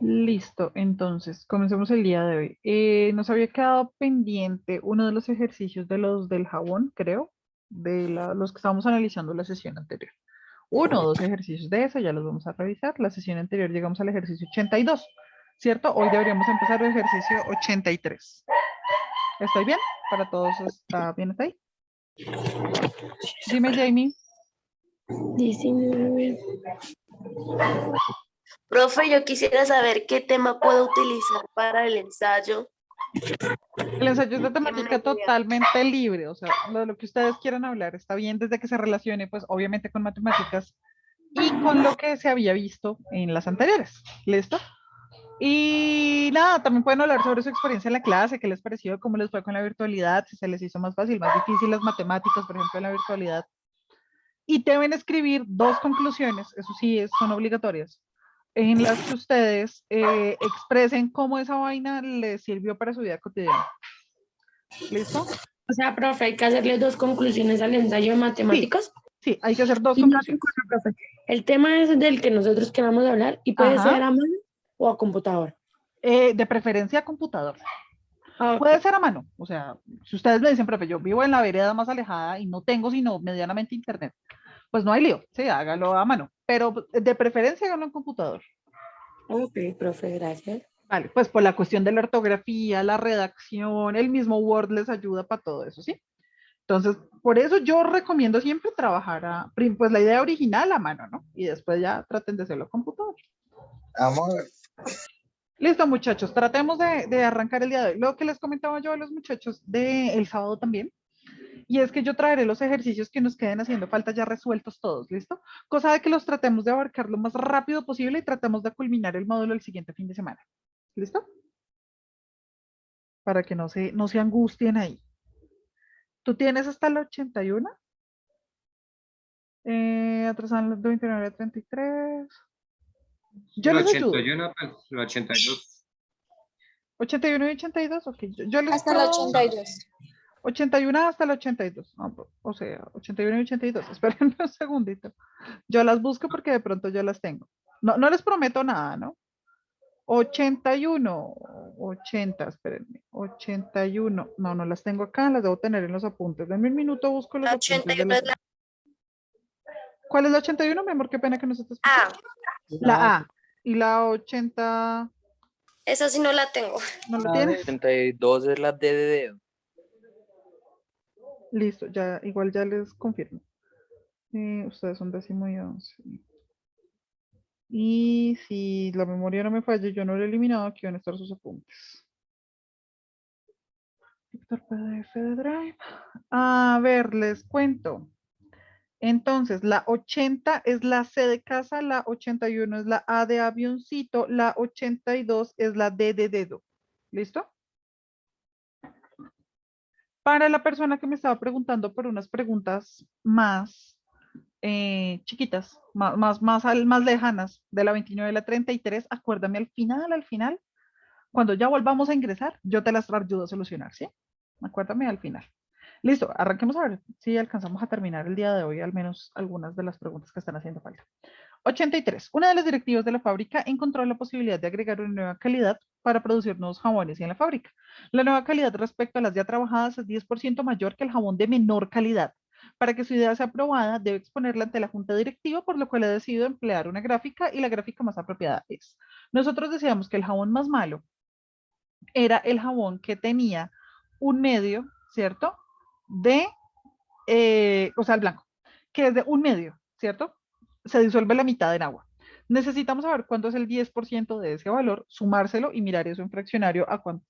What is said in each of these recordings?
Listo, entonces, comencemos el día de hoy. Nos había quedado pendiente uno de los ejercicios de los del jabón, creo, los que estábamos analizando la sesión anterior. Uno o dos ejercicios de eso, ya los vamos a revisar. La sesión anterior llegamos al ejercicio 82, ¿cierto? Hoy deberíamos empezar el ejercicio 83. ¿Estoy bien? ¿Para todos está bien hasta ahí? Dime, Jamie. 19. Profe, yo quisiera saber qué tema puedo utilizar para el ensayo. El ensayo es de Deme una temática idea. totalmente libre, o sea, lo que ustedes quieran hablar está bien desde que se relacione, pues obviamente con matemáticas y con lo que se había visto en las anteriores. ¿Listo? Y nada, también pueden hablar sobre su experiencia en la clase, qué les pareció, cómo les fue con la virtualidad, si se les hizo más fácil, más difícil las matemáticas, por ejemplo, en la virtualidad. Y deben escribir dos conclusiones, eso sí, son obligatorias, en las que ustedes expresen cómo esa vaina les sirvió para su vida cotidiana. ¿Listo? O sea, profe, hay que hacerle dos conclusiones al ensayo de Sí, matemáticas. sí, hay que hacer dos Y una conclusiones. cosa, profe. El tema es del que nosotros queramos hablar y puede Ajá, ser a mano o a computador. de preferencia computador. Ah, ok. Puede ser a mano, o sea, si ustedes me dicen, profe, yo vivo en la vereda más alejada y no tengo sino medianamente internet, pues no hay lío, sí, hágalo a mano, pero de preferencia hágalo en computador. Ok, profe, gracias. Vale, pues por la cuestión de la ortografía, la redacción, el mismo Word les ayuda para todo eso, ¿sí? Entonces, por eso yo recomiendo siempre trabajar pues la idea original a mano, ¿no? Y después ya traten de hacerlo a computador. Amor. Listo, muchachos, tratemos de arrancar el día de hoy. Lo que les comentaba yo a los muchachos del sábado también, y es que yo traeré los ejercicios que nos queden haciendo falta ya resueltos todos, ¿listo? Cosa de que los tratemos de abarcar lo más rápido posible y tratemos de culminar el módulo el siguiente fin de semana. ¿Listo? Para que no se angustien ahí. ¿Tú tienes hasta el 81? Atrasan el 29 a 33. Yo El les ayudo. 81, pues, el 82. 81 y 82, ok. Yo les Hasta la puedo... 82. 81 hasta el 82. O sea, 81 y 82. Esperen un segundito. Yo las busco porque de pronto yo las tengo. No, no les prometo nada, ¿no? 81, 80, espérenme. 81. No, no las tengo acá, las debo tener en los apuntes. Denme un minuto, busco los La apuntes de 81 las... es la ¿Cuál es la 81, mi amor? Qué pena que no se te escuche. A. La A. Y la 80, Esa sí no la tengo. ¿no la La tienes? 82 es la D de dedo. Listo, ya, igual ya les confirmo. Ustedes son décimo y 11. Y si la memoria no me falla, yo no lo he eliminado, aquí van a estar sus apuntes. Víctor PDF de Drive. A ver, les cuento. Entonces, la 80 es la C de casa, la 81 es la A de avioncito, la 82 es la D de dedo. ¿Listo? Para la persona que me estaba preguntando por unas preguntas más chiquitas, más lejanas, de la 29 a la 33, acuérdame al final, cuando ya volvamos a ingresar, yo te las ayudo a solucionar, ¿sí? Acuérdame al final. Listo, arranquemos a ver si alcanzamos a terminar el día de hoy, al menos algunas de las preguntas que están haciendo falta. 83. Una de las directivas de la fábrica encontró la posibilidad de agregar una nueva calidad para producir nuevos jabones en la fábrica. La nueva calidad respecto a las ya trabajadas es 10% mayor que el jabón de menor calidad. Para que su idea sea aprobada, debe exponerla ante la junta directiva, por lo cual ha decidido emplear una gráfica y la gráfica más apropiada es. Nosotros decíamos que el jabón más malo era el jabón que tenía un medio, ¿cierto? O sea, el blanco, que es de un medio, ¿cierto? Se disuelve la mitad en agua. Necesitamos saber cuánto es el 10% de ese valor, sumárselo y mirar eso en fraccionario a cuánto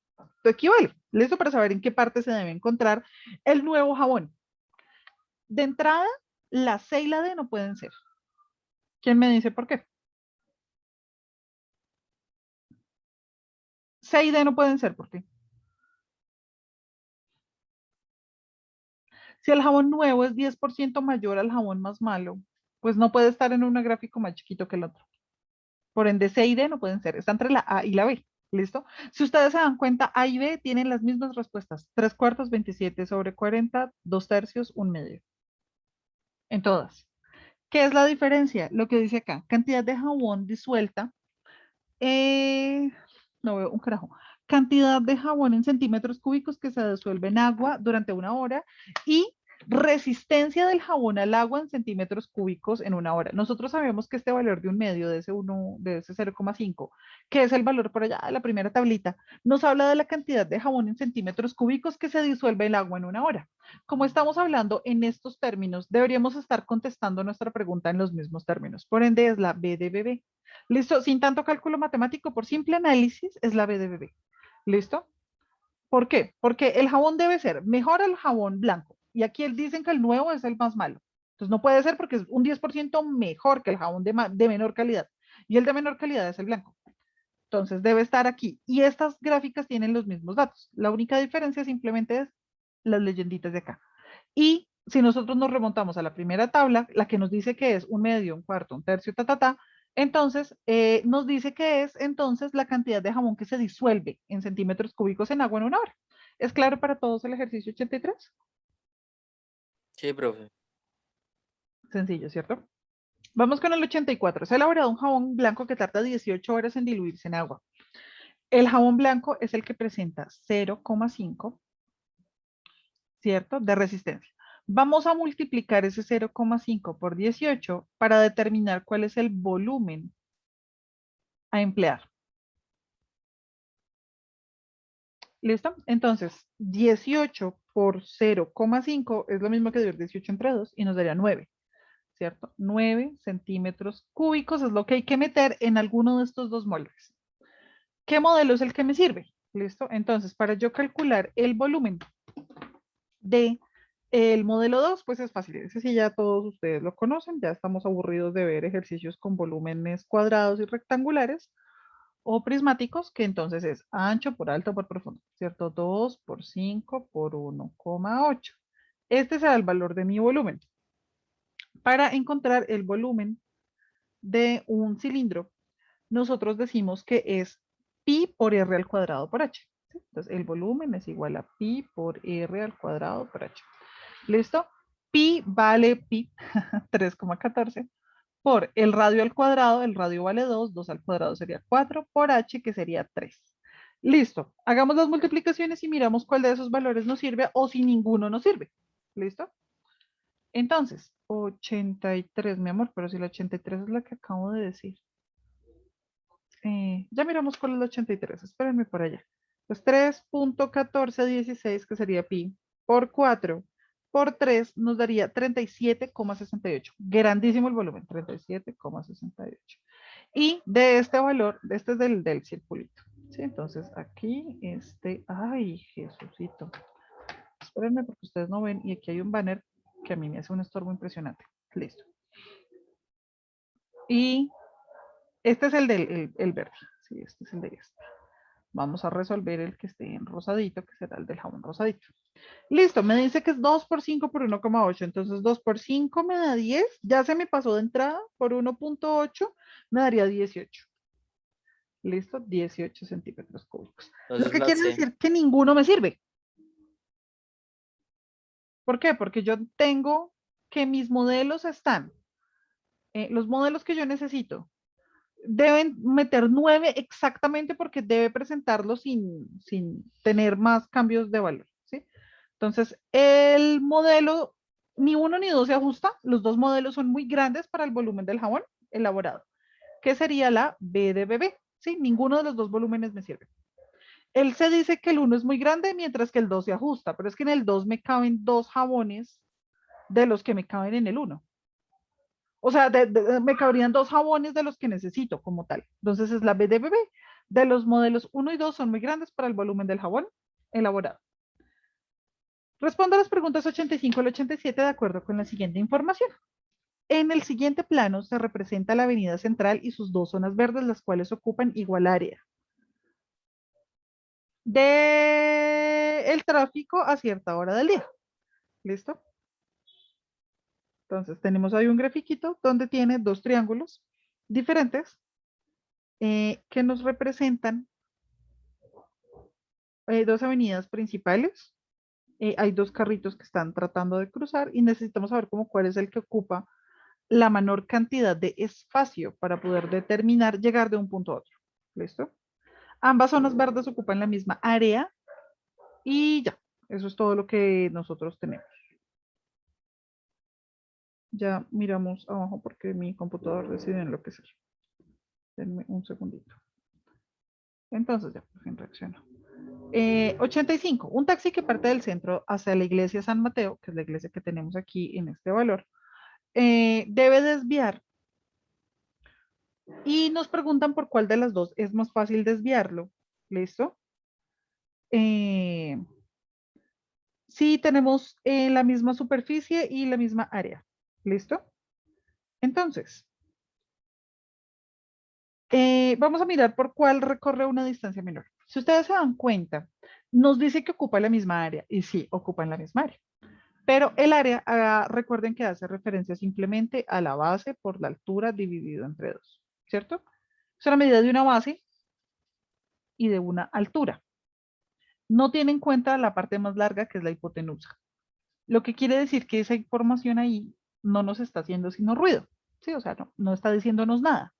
equivale. ¿Listo? Para saber en qué parte se debe encontrar el nuevo jabón. De entrada, la C y la D no pueden ser. ¿Quién me dice por qué? C y D no pueden ser, ¿por qué? Si el jabón nuevo es 10% mayor al jabón más malo, pues no puede estar en un gráfico más chiquito que el otro. Por ende, C y D no pueden ser. Está entre la A y la B. ¿Listo? Si ustedes se dan cuenta, A y B tienen las mismas respuestas. 3/4, 27 sobre 40, 2/3, 1/2. En todas. ¿Qué es la diferencia? Lo que dice acá, cantidad de jabón disuelta No veo un carajo. Cantidad de jabón en centímetros cúbicos que se disuelve en agua durante 1 hora y resistencia del jabón al agua en centímetros cúbicos en 1 hora. Nosotros sabemos que este valor de un medio, de ese 0,5, que es el valor por allá de la primera tablita, nos habla de la cantidad de jabón en centímetros cúbicos que se disuelve el agua en 1 hora. Como estamos hablando en estos términos, deberíamos estar contestando nuestra pregunta en los mismos términos. Por ende, es la B de bebé. ¿Listo? Sin tanto cálculo matemático, por simple análisis, es la B de bebé. ¿Listo? ¿Por qué? Porque el jabón debe ser mejor al jabón blanco. Y aquí dicen que el nuevo es el más malo. Entonces no puede ser porque es un 10% mejor que el jabón de menor calidad. Y el de menor calidad es el blanco. Entonces debe estar aquí. Y estas gráficas tienen los mismos datos. La única diferencia simplemente es las leyenditas de acá. Y si nosotros nos remontamos a la primera tabla, la que nos dice que es un medio, un cuarto, un tercio, entonces nos dice que es entonces la cantidad de jabón que se disuelve en centímetros cúbicos en agua en 1 hora. ¿Es claro para todos el ejercicio 83? Sí, profe. Sencillo, ¿cierto? Vamos con el 84. Se ha elaborado un jabón blanco que tarda 18 horas en diluirse en agua. El jabón blanco es el que presenta 0,5, ¿cierto? De resistencia. Vamos a multiplicar ese 0,5 por 18 para determinar cuál es el volumen a emplear. ¿Listo? Entonces, 18 por 0,5 es lo mismo que dividir 18 entre 2 y nos daría 9, ¿cierto? 9 centímetros cúbicos es lo que hay que meter en alguno de estos dos moldes. ¿Qué modelo es el que me sirve? ¿Listo? Entonces, para yo calcular el volumen de el modelo 2, pues es fácil. Ese sí ya todos ustedes lo conocen. Ya estamos aburridos de ver ejercicios con volúmenes cuadrados y rectangulares o prismáticos, que entonces es ancho por alto por profundo, ¿cierto? 2 por 5 por 1,8. Este será el valor de mi volumen. Para encontrar el volumen de un cilindro, nosotros decimos que es pi por r al cuadrado por h. ¿Sí? Entonces, el volumen es igual a pi por r al cuadrado por h. ¿Listo? Pi vale pi, 3,14, por el radio al cuadrado, el radio vale 2, 2 al cuadrado sería 4, por h que sería 3. Listo, hagamos las multiplicaciones y miramos cuál de esos valores nos sirve o si ninguno nos sirve. ¿Listo? Entonces, 83, mi amor, pero si la 83 es la que acabo de decir. Ya miramos cuál es la 83, espérenme por allá. Pues 3.1416, que sería pi, por 4, por 3 nos daría 37,68. Grandísimo el volumen, 37,68. Y de este valor, este es del circulito. ¿Sí? Entonces aquí, ay, Jesucito. Espérenme porque ustedes no ven y aquí hay un banner que a mí me hace un estorbo impresionante. Listo. Y este es el del el verde. Sí, este es el de este. Vamos a resolver el que esté en rosadito, que será el del jabón rosadito. Listo, me dice que es 2 por 5 por 1,8. Entonces 2 por 5 me da 10. Ya se me pasó de entrada por 1,8 me daría 18. Listo, 18 centímetros cúbicos. Lo Entonces que la quiere C. decir que ninguno me sirve. ¿Por qué? Porque yo tengo que mis modelos están, los modelos que yo necesito, deben meter 9 exactamente porque debe presentarlo sin tener más cambios de valor, ¿sí? Entonces, el modelo, ni uno ni dos se ajusta, los dos modelos son muy grandes para el volumen del jabón elaborado, que sería la B de bebé, ¿sí? Ninguno de los dos volúmenes me sirve. Él se dice que el 1 es muy grande, mientras que el 2 se ajusta, pero es que en el 2 me caben 2 jabones de los que me caben en el 1. O sea, me cabrían 2 jabones de los que necesito como tal. Entonces es la B de bebé. De los modelos 1 y 2 son muy grandes para el volumen del jabón elaborado. Respondo a las preguntas 85 al 87 de acuerdo con la siguiente información. En el siguiente plano se representa la avenida central y sus 2 zonas verdes, las cuales ocupan igual área del tráfico a cierta hora del día. ¿Listo? Entonces tenemos ahí un grafiquito donde tiene 2 triángulos diferentes que nos representan 2 avenidas principales. Hay 2 carritos que están tratando de cruzar y necesitamos saber cuál es el que ocupa la menor cantidad de espacio para poder determinar llegar de un punto a otro. ¿Listo? Ambas zonas verdes ocupan la misma área y ya. Eso es todo lo que nosotros tenemos. Ya miramos abajo porque mi computador decide enloquecer. Denme un segundito. Entonces ya, por fin reacciono. 85. Un taxi que parte del centro hacia la iglesia San Mateo, que es la iglesia que tenemos aquí en este valor, debe desviar. Y nos preguntan por cuál de las dos es más fácil desviarlo. ¿Listo? Sí, tenemos la misma superficie y la misma área. ¿Listo? Entonces, vamos a mirar por cuál recorre una distancia menor. Si ustedes se dan cuenta, nos dice que ocupa la misma área. Y sí, ocupan la misma área. Pero el área, recuerden que hace referencia simplemente a la base por la altura dividido entre 2. ¿Cierto? Es una medida de una base y de una altura. No tiene en cuenta la parte más larga, que es la hipotenusa. Lo que quiere decir que esa información ahí no nos está haciendo sino ruido. ¿Sí? O sea, no está diciéndonos nada.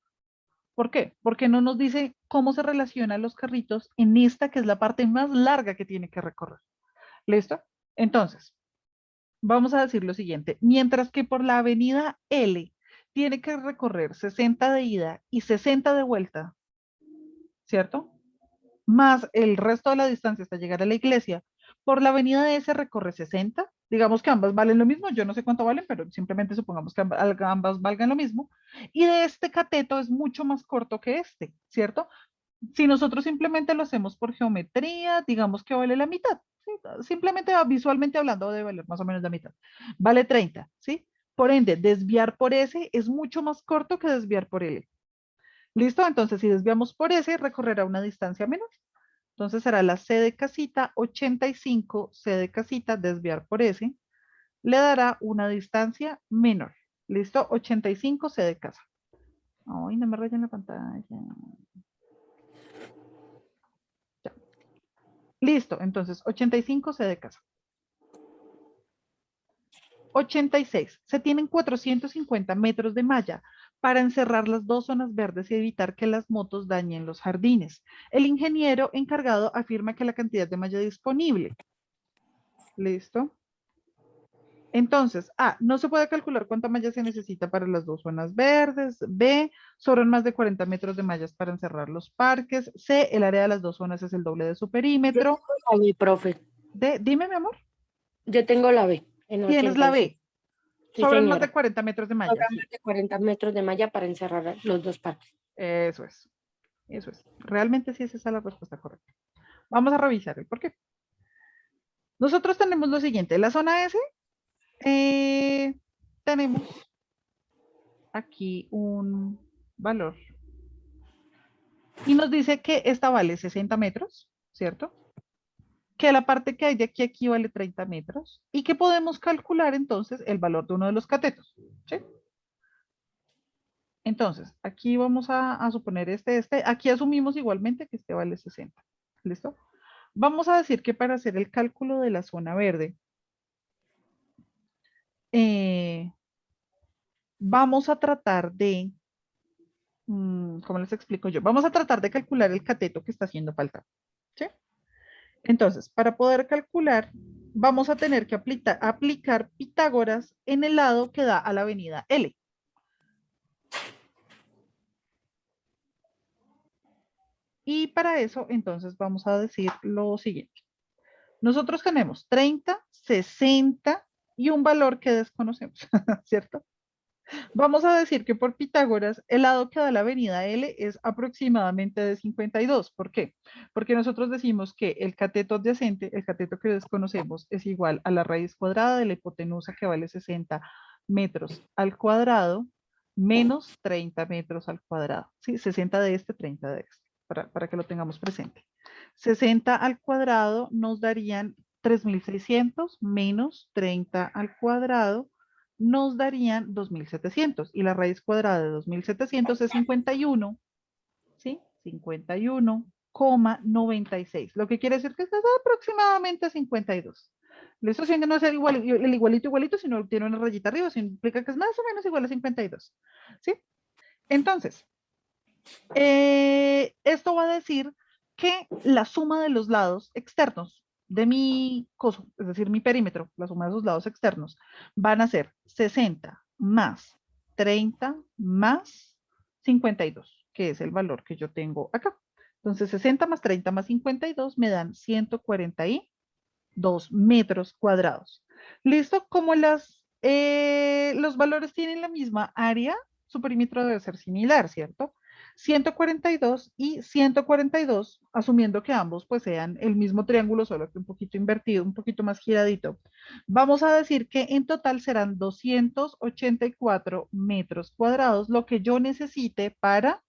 ¿Por qué? Porque no nos dice cómo se relacionan los carritos en esta, que es la parte más larga que tiene que recorrer. ¿Listo? Entonces, vamos a decir lo siguiente. Mientras que por la avenida L tiene que recorrer 60 de ida y 60 de vuelta, ¿cierto? Más el resto de la distancia hasta llegar a la iglesia, por la avenida S recorre 60, digamos que ambas valen lo mismo, yo no sé cuánto valen, pero simplemente supongamos que ambas valgan lo mismo, y de este cateto es mucho más corto que este, ¿cierto? Si nosotros simplemente lo hacemos por geometría, digamos que vale la mitad, ¿sí? Simplemente visualmente hablando debe valer más o menos la mitad, vale 30, ¿sí? Por ende, desviar por S es mucho más corto que desviar por L. ¿Listo? Entonces, si desviamos por S, recorrerá una distancia menor. Entonces será la C de casita 85, C de casita, desviar por S, le dará una distancia menor. ¿Listo? 85 C de casa. Ay, no me rayen la pantalla. Ya. Listo, entonces 85 C de casa. 86. Se tienen 450 metros de malla para encerrar las dos zonas verdes y evitar que las motos dañen los jardines. El ingeniero encargado afirma que la cantidad de malla disponible. ¿Listo? Entonces, A, no se puede calcular cuánta malla se necesita para las dos zonas verdes. B, sobran más de 40 metros de mallas para encerrar los parques. C, el área de las dos zonas es el doble de su Yo perímetro. tengo la B, profe. D, dime, mi amor. Yo tengo la B en Tienes la 86. B. Sí, Sobran más de señora. 40 metros de malla. Sobran Sí, más de 40 metros de malla para encerrar los dos parques. eso es. Eso es. Realmente sí es esa la respuesta correcta. Vamos a revisar el por qué. Nosotros tenemos lo siguiente. La zona S, tenemos aquí un valor. Y nos dice que esta vale 60 metros, ¿cierto? Que la parte que hay de aquí a aquí vale 30 metros y que podemos calcular entonces el valor de uno de los catetos, ¿sí? Entonces, aquí vamos a suponer aquí asumimos igualmente que este vale 60, ¿listo? Vamos a decir que para hacer el cálculo de la zona verde, vamos a tratar de, ¿cómo les explico yo? Vamos a tratar de calcular el cateto que está haciendo falta, ¿sí? Entonces, para poder calcular, vamos a tener que aplicar Pitágoras en el lado que da a la avenida L. Y para eso, entonces, vamos a decir lo siguiente. Nosotros tenemos 30, 60 y un valor que desconocemos, ¿cierto? Vamos a decir que por Pitágoras, el lado que da la avenida L es aproximadamente de 52. ¿Por qué? Porque nosotros decimos que el cateto adyacente, el cateto que desconocemos, es igual a la raíz cuadrada de la hipotenusa que vale 60 metros al cuadrado menos 30 metros al cuadrado. ¿Sí? 60 de este, 30 de este, para que lo tengamos presente. 60 al cuadrado nos darían 3.600 menos 30 al cuadrado nos darían 2.700 y la raíz cuadrada de 2.700 es 51, ¿sí? 51,96, lo que quiere decir que estás aproximadamente a 52. Esto sí que no es el igualito, sino tiene una rayita arriba, eso implica que es más o menos igual a 52, ¿sí? Entonces, Esto va a decir que la suma de los lados externos de mi coso, es decir, mi perímetro, la suma de sus lados externos, van a ser 60 más 30 más 52, que es el valor que yo tengo acá. Entonces, 60 más 30 más 52 me dan 142 metros cuadrados. ¿Listo? Como los valores tienen la misma área, su perímetro debe ser similar, ¿cierto? 142 y 142, asumiendo que ambos pues sean el mismo triángulo, solo que un poquito invertido, un poquito más giradito. Vamos a decir que en total serán 284 metros cuadrados, lo que yo necesite para...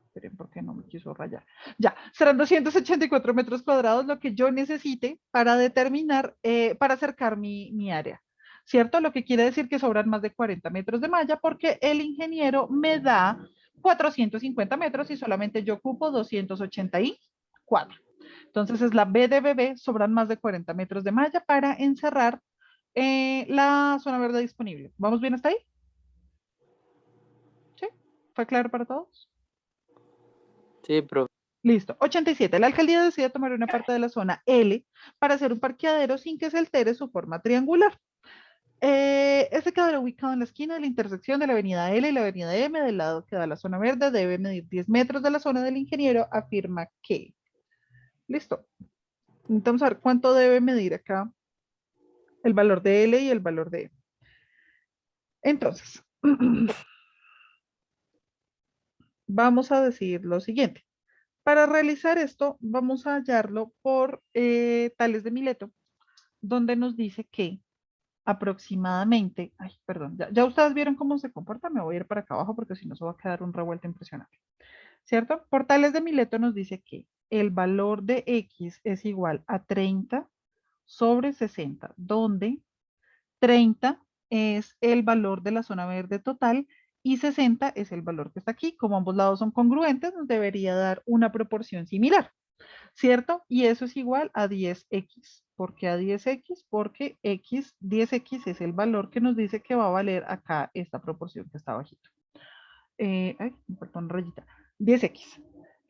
Esperen, ¿por qué no me quiso rayar? Ya, serán 284 metros cuadrados lo que yo necesite para determinar, para acercar mi área. ¿Cierto? Lo que quiere decir que sobran más de 40 metros de malla porque el ingeniero me da 450 metros y solamente yo ocupo 284. Entonces es la B de bebé, sobran más de 40 metros de malla para encerrar la zona verde disponible. ¿Vamos bien hasta ahí? ¿Sí? ¿Fue claro para todos? Sí, profe. Listo. 87. La alcaldía decide tomar una parte de la zona L para hacer un parqueadero sin que se altere su forma triangular. Este quedará ubicado en la esquina de la intersección de la avenida L y la avenida M, del lado que da la zona verde, debe medir 10 metros de la zona del ingeniero, afirma que. Listo. Vamos a ver cuánto debe medir acá el valor de L y el valor de M. Entonces, vamos a decir lo siguiente. Para realizar esto, vamos a hallarlo por Tales de Mileto, donde nos dice que aproximadamente, ay, perdón, ya ustedes vieron cómo se comporta, me voy a ir para acá abajo porque si no se va a quedar un revuelto impresionante, ¿cierto? Portales de Mileto nos dice que el valor de X es igual a 30 sobre 60, donde 30 es el valor de la zona verde total y 60 es el valor que está aquí. Como ambos lados son congruentes, nos debería dar una proporción similar. ¿Cierto? Y eso es igual a 10x. ¿Por qué a 10x? Porque x, 10x es el valor que nos dice que va a valer acá esta proporción que está abajito. Ay, me faltó una rayita. 10x.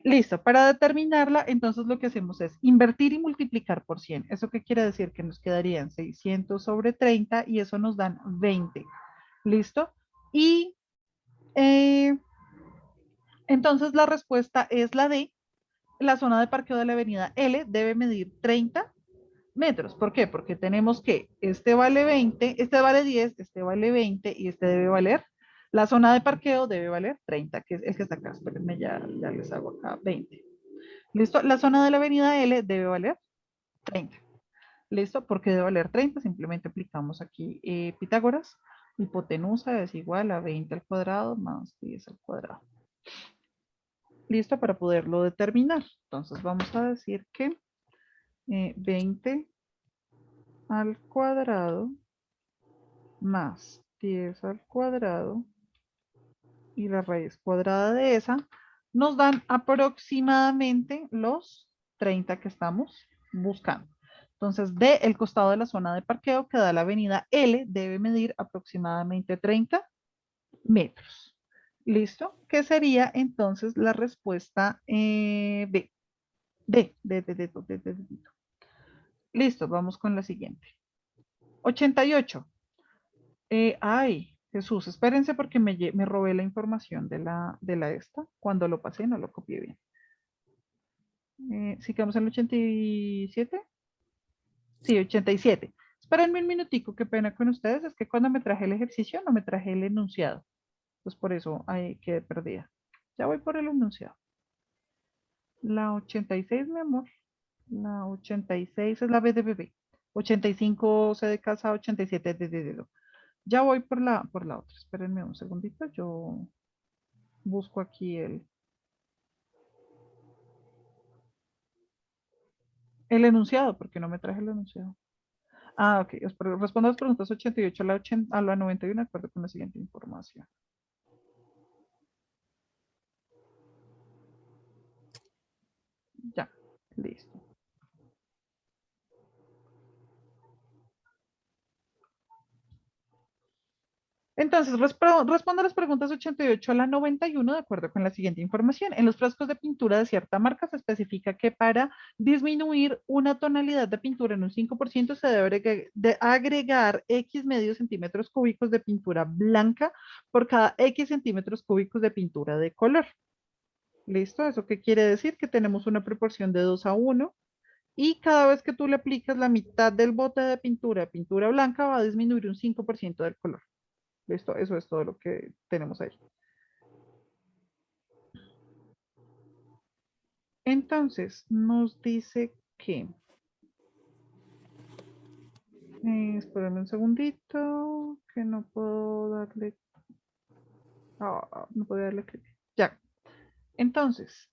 Listo, para determinarla, entonces lo que hacemos es invertir y multiplicar por 100. ¿Eso qué quiere decir? Que nos quedarían 600 sobre 30 y eso nos dan 20. ¿Listo? Y entonces la respuesta es la D. La zona de parqueo de la avenida L debe medir 30 metros. ¿Por qué? Porque tenemos que este vale 20, este vale 10, este vale 20 y este debe valer. La zona de parqueo debe valer 30, que es el que está acá. Espérenme, ya les hago acá 20. ¿Listo? La zona de la avenida L debe valer 30. ¿Listo? Porque debe valer 30, simplemente aplicamos aquí Pitágoras. Hipotenusa es igual a 20 al cuadrado más 10 al cuadrado. ¿Listo? Para poderlo determinar. Entonces vamos a decir que 20 al cuadrado más 10 al cuadrado y la raíz cuadrada de esa nos dan aproximadamente los 30 que estamos buscando. Entonces, el costado de la zona de parqueo que da la avenida L debe medir aproximadamente 30 metros. ¿Listo? ¿Qué sería entonces la respuesta B? D. Listo, vamos con la siguiente. 88. Ay, Jesús, espérense porque me robé la información de la esta. Cuando lo pasé no lo copié bien. ¿Sí quedamos en el 87? Sí, 87. Espérenme un minutico, qué pena con ustedes. Es que cuando me traje el ejercicio no me traje el enunciado. Pues por eso ahí quedé perdida. Ya voy por el enunciado. La 86, mi amor. La 86 es la B de bebé. 85 C de casa, 87 de dedo. Ya voy por la otra. Espérenme un segundito. Yo busco aquí el enunciado, porque no me traje el enunciado. Ah, ok. Respondo a las preguntas 88 a la 91, de acuerdo con la siguiente información. Ya, listo. Entonces, respondo a las preguntas 88 a la 91 de acuerdo con la siguiente información. En los frascos de pintura de cierta marca se especifica que para disminuir una tonalidad de pintura en un 5% se debe agregar X medios centímetros cúbicos de pintura blanca por cada X centímetros cúbicos de pintura de color. ¿Listo? ¿Eso qué quiere decir? Que tenemos una proporción de 2 a 1 y cada vez que tú le aplicas la mitad del bote de pintura blanca va a disminuir un 5% del color. ¿Listo? Eso es todo lo que tenemos ahí. Entonces, nos dice que... espérame un segundito, que no puedo darle... no puedo darle clic. Ya. Entonces,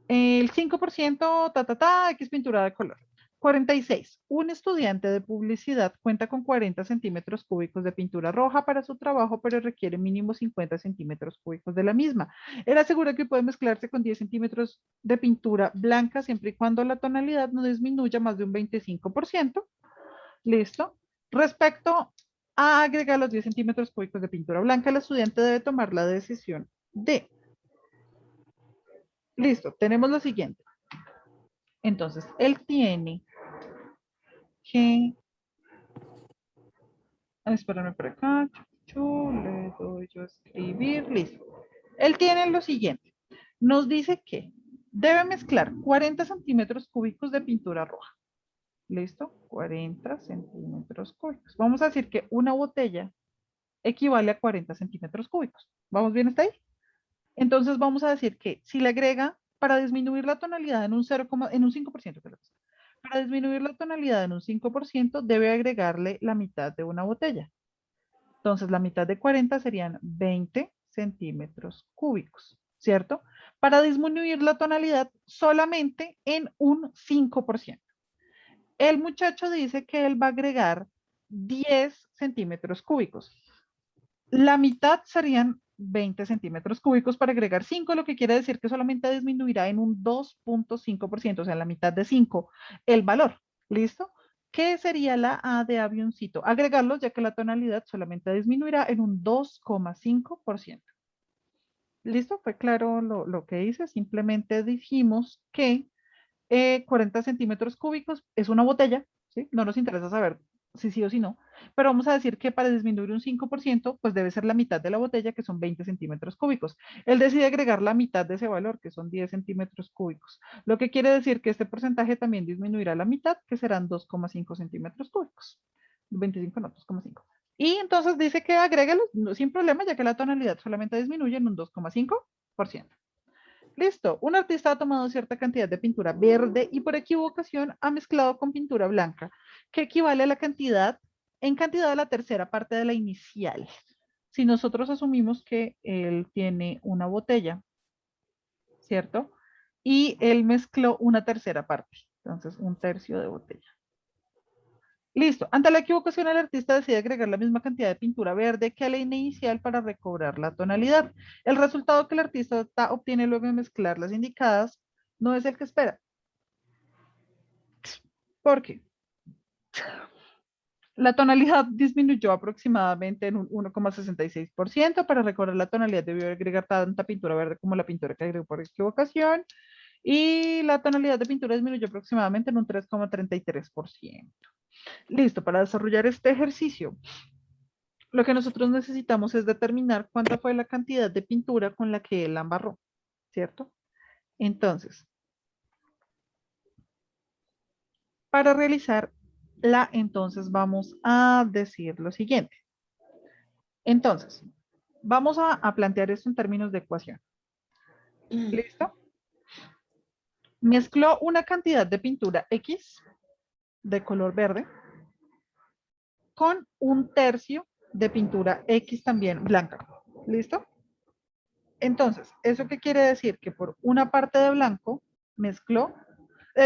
el 5%, X pintura de color. 46. Un estudiante de publicidad cuenta con 40 centímetros cúbicos de pintura roja para su trabajo, pero requiere mínimo 50 centímetros cúbicos de la misma. Él asegura que puede mezclarse con 10 centímetros de pintura blanca siempre y cuando la tonalidad no disminuya más de un 25%. Listo. Respecto a agregar los 10 centímetros cúbicos de pintura blanca, el estudiante debe tomar la decisión de... Listo, tenemos lo siguiente. Entonces, él tiene que... Espérame por acá. Le doy yo a escribir. Listo. Él tiene lo siguiente. Nos dice que debe mezclar 40 centímetros cúbicos de pintura roja. ¿Listo? 40 centímetros cúbicos. Vamos a decir que una botella equivale a 40 centímetros cúbicos. ¿Vamos bien hasta ahí? Entonces vamos a decir que si le agrega para disminuir la tonalidad en un 5%, para disminuir la tonalidad en un 5%, debe agregarle la mitad de una botella. Entonces, la mitad de 40 serían 20 centímetros cúbicos, ¿cierto? Para disminuir la tonalidad solamente en un 5%. El muchacho dice que él va a agregar 10 centímetros cúbicos. La mitad serían 20 centímetros cúbicos para agregar 5, lo que quiere decir que solamente disminuirá en un 2.5%, o sea, en la mitad de 5, el valor. ¿Listo? ¿Qué sería la A de avioncito? Agregarlos, ya que la tonalidad solamente disminuirá en un 2,5%. ¿Listo? ¿Fue claro lo que hice? Simplemente dijimos que 40 centímetros cúbicos es una botella, ¿sí? No nos interesa saber si sí o si no, pero vamos a decir que para disminuir un 5%, pues debe ser la mitad de la botella, que son 20 centímetros cúbicos. Él decide agregar la mitad de ese valor, que son 10 centímetros cúbicos, lo que quiere decir que este porcentaje también disminuirá la mitad, que serán 2,5 centímetros cúbicos. 25 no, 2,5. Y entonces dice que agréguelo sin problema, ya que la tonalidad solamente disminuye en un 2,5%. Listo, un artista ha tomado cierta cantidad de pintura verde y por equivocación ha mezclado con pintura blanca, que equivale a la cantidad, en cantidad de la tercera parte de la inicial. Si nosotros asumimos que él tiene una botella, ¿cierto? Y él mezcló una tercera parte, entonces un tercio de botella. Listo. Ante la equivocación, el artista decide agregar la misma cantidad de pintura verde que a la inicial para recobrar la tonalidad. El resultado que el artista obtiene luego de mezclar las indicadas no es el que espera. ¿Por qué? La tonalidad disminuyó aproximadamente en un 1,66%. Para recobrar la tonalidad debió agregar tanta pintura verde como la pintura que agregó por equivocación. Y la tonalidad de pintura disminuyó aproximadamente en un 3,33%. Listo, para desarrollar este ejercicio, lo que nosotros necesitamos es determinar cuánta fue la cantidad de pintura con la que él embarró, ¿cierto? Entonces, para realizarla, entonces vamos a decir lo siguiente. Entonces, vamos a plantear esto en términos de ecuación. ¿Listo? Mezcló una cantidad de pintura X de color verde con un tercio de pintura X también blanca. ¿Listo? Entonces, ¿eso qué quiere decir? Que por una parte de blanco mezcló,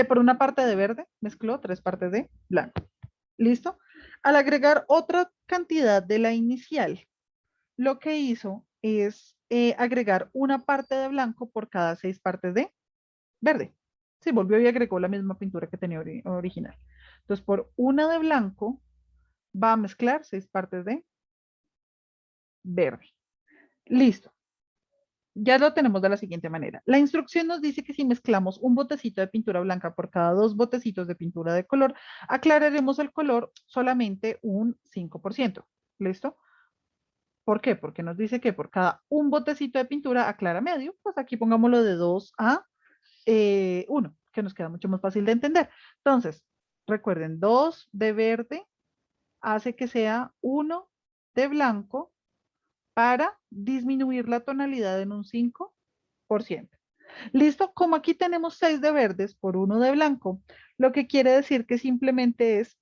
por una parte de verde mezcló 3 partes de blanco. ¿Listo? Al agregar otra cantidad de la inicial, lo que hizo es agregar una parte de blanco por cada 6 partes de verde. Sí, volvió y agregó la misma pintura que tenía original. Entonces, por una de blanco va a mezclar 6 partes de verde. Listo. Ya lo tenemos de la siguiente manera. La instrucción nos dice que si mezclamos un botecito de pintura blanca por cada 2 botecitos de pintura de color, aclararemos el color solamente un 5%. ¿Listo? ¿Por qué? Porque nos dice que por cada un botecito de pintura aclara medio, pues aquí pongámoslo de 2 a 1, que nos queda mucho más fácil de entender. Entonces, recuerden, 2 de verde hace que sea 1 de blanco para disminuir la tonalidad en un 5%. ¿Listo? Como aquí tenemos 6 de verdes por 1 de blanco, lo que quiere decir que simplemente es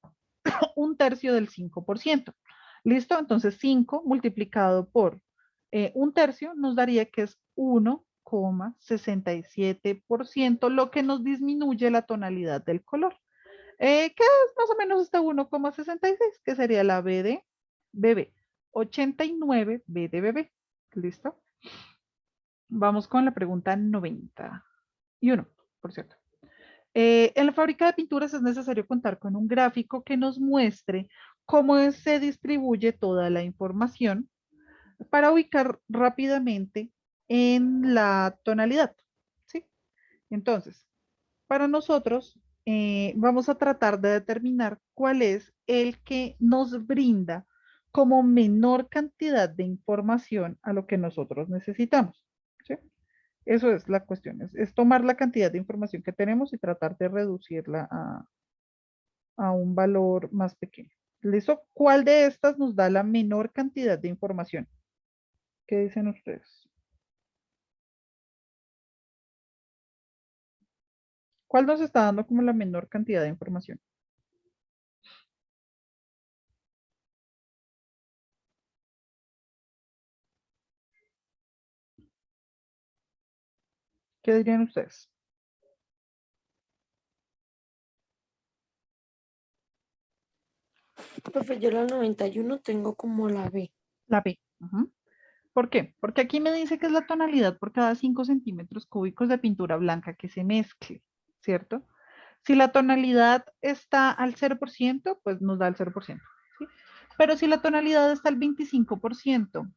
un tercio del 5%. ¿Listo? Entonces 5 multiplicado por un tercio nos daría que es 1,67%, lo que nos disminuye la tonalidad del color. Que es más o menos este 1,66, que sería la B de bebé. 89 B de bebé. ¿Listo? Vamos con la pregunta 91, por cierto. En la fábrica de pinturas es necesario contar con un gráfico que nos muestre cómo se distribuye toda la información para ubicar rápidamente en la tonalidad. ¿Sí? Entonces, para nosotros vamos a tratar de determinar cuál es el que nos brinda como menor cantidad de información a lo que nosotros necesitamos. ¿Sí? Eso es la cuestión, es tomar la cantidad de información que tenemos y tratar de reducirla a un valor más pequeño. ¿Listo? ¿Cuál de estas nos da la menor cantidad de información? ¿Qué dicen ustedes? ¿Cuál nos está dando como la menor cantidad de información? ¿Qué dirían ustedes? Profe, yo la 91 tengo como la B. La B. Ujú. ¿Por qué? Porque aquí me dice que es la tonalidad por cada 5 centímetros cúbicos de pintura blanca que se mezcle, ¿cierto? Si la tonalidad está al 0%, pues nos da el 0%. ¿Sí? Pero si la tonalidad está al 25%,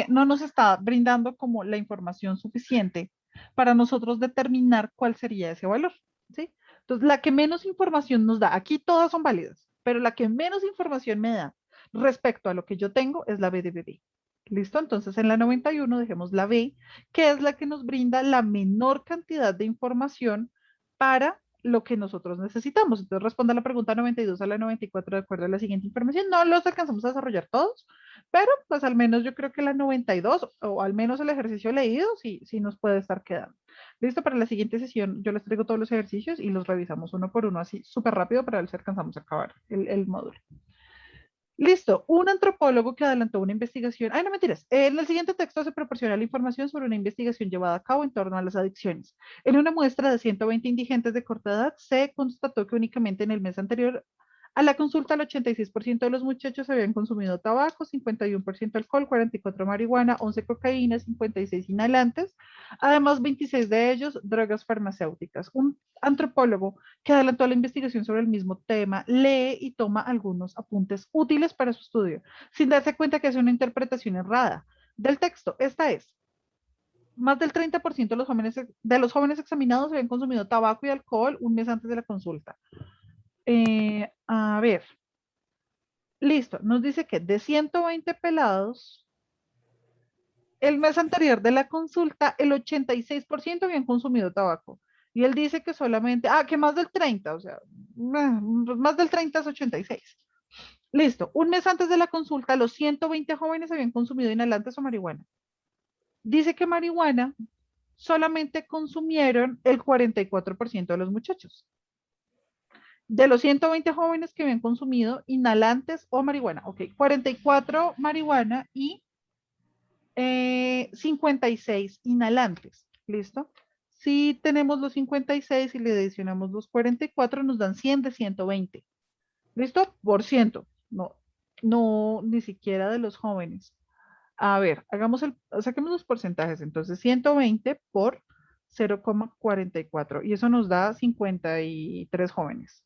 no nos está brindando como la información suficiente para nosotros determinar cuál sería ese valor. ¿Sí? Entonces, la que menos información nos da, aquí todas son válidas, pero la que menos información me da respecto a lo que yo tengo es la B de bebé. ¿Listo? Entonces, en la 91 dejemos la B, que es la que nos brinda la menor cantidad de información para lo que nosotros necesitamos. Entonces, responde a la pregunta 92 a la 94 de acuerdo a la siguiente información. No los alcanzamos a desarrollar todos, pero pues al menos yo creo que la 92 o al menos el ejercicio leído sí nos puede estar quedando. Listo, para la siguiente sesión yo les traigo todos los ejercicios y los revisamos uno por uno así súper rápido para ver si alcanzamos a acabar el módulo. Listo, un antropólogo que adelantó una investigación, no mentiras, en el siguiente texto se proporciona la información sobre una investigación llevada a cabo en torno a las adicciones. En una muestra de 120 indigentes de corta edad se constató que únicamente en el mes anterior a la consulta, el 86% de los muchachos habían consumido tabaco, 51% alcohol, 44 marihuana, 11 cocaína, 56 inhalantes, además 26 de ellos drogas farmacéuticas. Un antropólogo que adelantó la investigación sobre el mismo tema lee y toma algunos apuntes útiles para su estudio, sin darse cuenta que es una interpretación errada del texto. Esta es: más del 30% de los jóvenes examinados habían consumido tabaco y alcohol un mes antes de la consulta. A ver, listo, nos dice que de 120 pelados, el mes anterior de la consulta, el 86% habían consumido tabaco. Y él dice que solamente, que más del 30, o sea, más del 30 es 86. Listo, un mes antes de la consulta, los 120 jóvenes habían consumido inhalantes o marihuana. Dice que marihuana solamente consumieron el 44% de los muchachos. De los 120 jóvenes que habían consumido inhalantes o marihuana, ok, 44 marihuana y 56 inhalantes, ¿listo? Si tenemos los 56 y le adicionamos los 44, nos dan 100 de 120, ¿listo? Por ciento, no, ni siquiera de los jóvenes. A ver, saquemos los porcentajes, entonces 120 por 0,44 y eso nos da 53 jóvenes.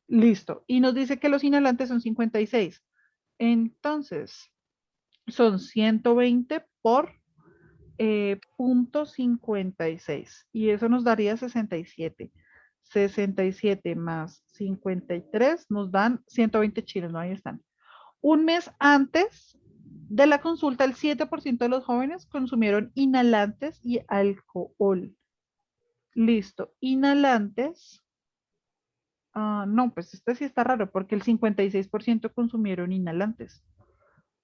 Listo. Y nos dice que los inhalantes son 56. Entonces, son 120 por 0.56 y eso nos daría 67. 67 más 53 nos dan 120 chiles, ¿no? Ahí están. Un mes antes de la consulta, el 7% de los jóvenes consumieron inhalantes y alcohol. Listo. Inhalantes. No, pues este sí está raro porque el 56% consumieron inhalantes,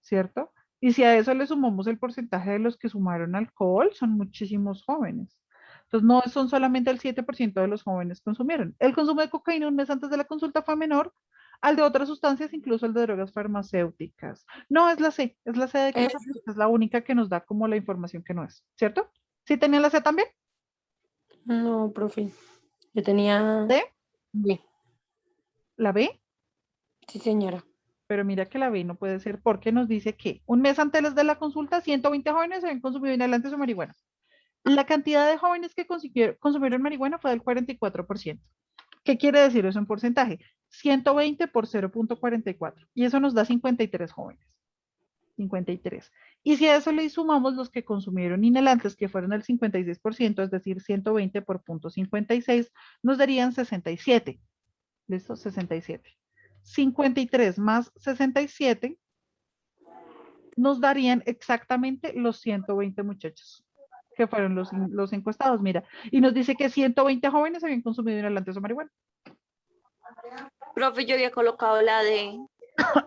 ¿cierto? Y si a eso le sumamos el porcentaje de los que sumaron alcohol, son muchísimos jóvenes. Entonces, no son solamente el 7% de los jóvenes consumieron. El consumo de cocaína un mes antes de la consulta fue menor al de otras sustancias, incluso el de drogas farmacéuticas. No, es la C de casa, porque es la única que nos da como la información que no es, ¿cierto? ¿Sí tenía la C también? No, profe. Yo tenía ¿D? B. ¿La B? Sí, señora. Pero mira que la B no puede ser porque nos dice que un mes antes de la consulta, 120 jóvenes habían consumido inhalantes o marihuana. La cantidad de jóvenes que consumieron marihuana fue del 44%. ¿Qué quiere decir eso en porcentaje? 120 por 0.44. Y eso nos da 53 jóvenes. 53. Y si a eso le sumamos los que consumieron inhalantes, que fueron el 56%, es decir, 120 por 0.56, nos darían 67. ¿Listo? 67. 53 más 67 nos darían exactamente los 120 muchachos que fueron los encuestados, mira. Y nos dice que 120 jóvenes habían consumido inhalantes o marihuana. Profe, yo había colocado la de...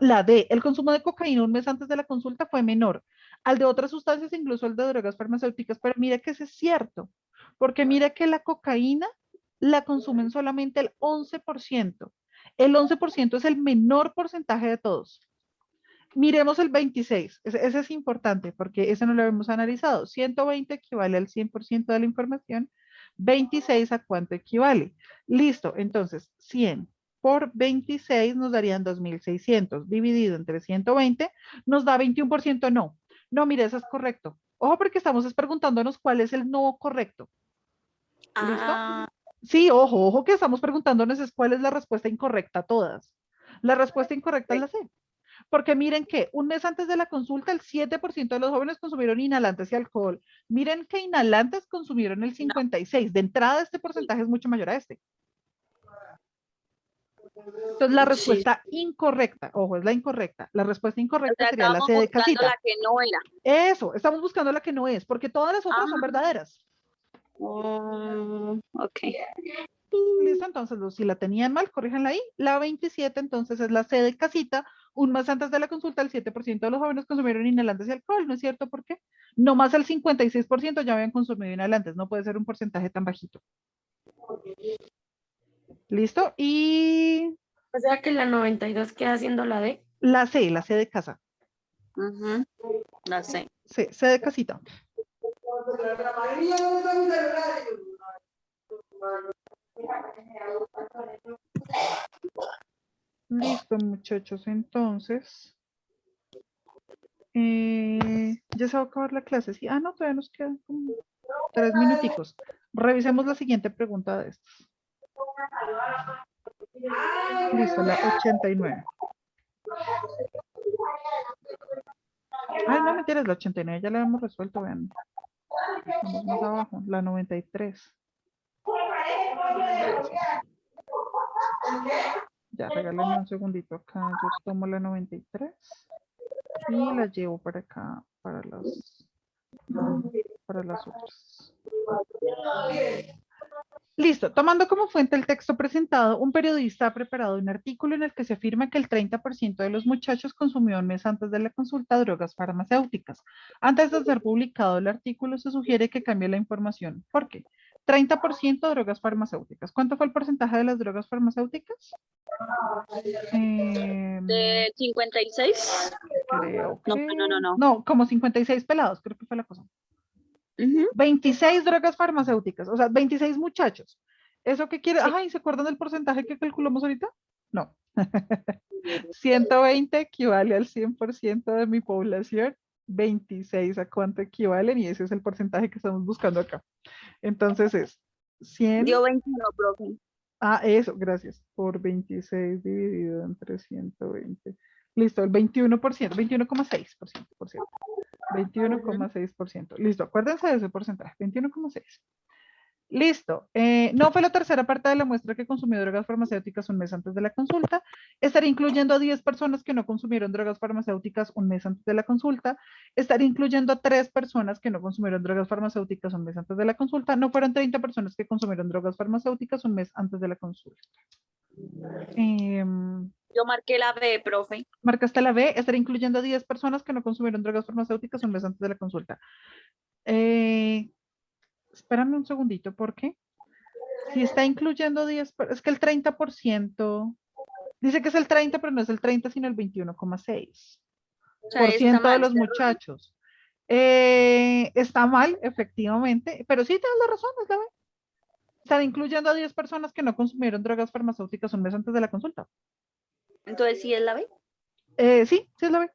La D, el consumo de cocaína un mes antes de la consulta fue menor al de otras sustancias, incluso al de drogas farmacéuticas, pero mira que eso es cierto, porque mira que la cocaína la consumen solamente el 11%. El 11% es el menor porcentaje de todos. Miremos el 26, ese es importante porque ese no lo hemos analizado. 120 equivale al 100% de la información. 26 a cuánto equivale. Listo, entonces 100 por 26 nos darían 2.600 dividido entre 120 nos da 21%. No, no, mire, eso es correcto. Ojo porque estamos preguntándonos cuál es el no correcto. ¿Listo? Ah, Sí, ojo, ojo que estamos preguntándonos es cuál es la respuesta incorrecta a todas. La respuesta incorrecta es la C. Porque miren que un mes antes de la consulta, el 7% de los jóvenes consumieron inhalantes y alcohol. Miren que inhalantes consumieron el 56%. De entrada, este porcentaje es mucho mayor a este. Entonces, la sí. respuesta incorrecta, ojo, es la incorrecta. La respuesta O incorrecta sea, sería la estábamos C de buscando casita. la que no era. Eso, estamos buscando la que no es, porque todas las otras son verdaderas. Ok. Listo, entonces si la tenían mal, corríjanla ahí. La 27 entonces es la C de casita. Un mes antes de la consulta, el 7% de los jóvenes consumieron inhalantes y alcohol, ¿no es cierto? ¿Por qué? No más el 56% ya habían consumido inhalantes, no puede ser un porcentaje tan bajito. ¿Listo? Y O sea que la 92 queda siendo la D. la C de casa. Ujú, la sé. C de casita. Listo, muchachos, entonces. Ya se va a acabar la clase, ¿sí? No, todavía nos quedan como 3 minuticos. Revisemos la siguiente pregunta de estas. Listo, la 89. Ay, no, mentiras, la 89 ya la hemos resuelto, vean. Estamos más abajo, la 93. Ya, regálenme un segundito acá, yo tomo la 93 y la llevo para acá, para las otras. Listo, tomando como fuente el texto presentado, un periodista ha preparado un artículo en el que se afirma que el 30% de los muchachos consumió un mes antes de la consulta drogas farmacéuticas. Antes de ser publicado el artículo, se sugiere que cambie la información. ¿Por qué? 30% drogas farmacéuticas. ¿Cuánto fue el porcentaje de las drogas farmacéuticas? ¿De 56? Creo No, que... no. No, como 56 pelados, creo que fue la cosa. Ujú. 26 drogas farmacéuticas, o sea, 26 muchachos. ¿Eso qué quiere? Sí. Ay, ¿se acuerdan del porcentaje que calculamos ahorita? No. 120 equivale al 100% de mi población. 26 a cuánto equivalen y ese es el porcentaje que estamos buscando acá. Entonces es 100. Dio 21, profe. Eso, gracias. Por 26 dividido entre 120. Listo, el 21%, 21,6%, por cierto. 21,6%. Listo, acuérdense de ese porcentaje, 21,6%. Listo. No fue la tercera parte de la muestra que consumió drogas farmacéuticas un mes antes de la consulta. Estaría incluyendo a 10 personas que no consumieron drogas farmacéuticas un mes antes de la consulta. Estaría incluyendo a 3 personas que no consumieron drogas farmacéuticas un mes antes de la consulta. No fueron 30 personas que consumieron drogas farmacéuticas un mes antes de la consulta. Yo marqué la B, profe. Marcaste la B. Estaría incluyendo a 10 personas que no consumieron drogas farmacéuticas un mes antes de la consulta. Espérame un segundito, ¿por qué? Si está incluyendo 10, es que el 30%, dice que es el 30, pero no es el 30, sino el 21,6% O sea, está de mal, los está muchachos. Está mal, efectivamente, pero sí tienes la razón, es la B. Están incluyendo a 10 personas que no consumieron drogas farmacéuticas un mes antes de la consulta. Entonces, ¿sí es la B? Sí es la B.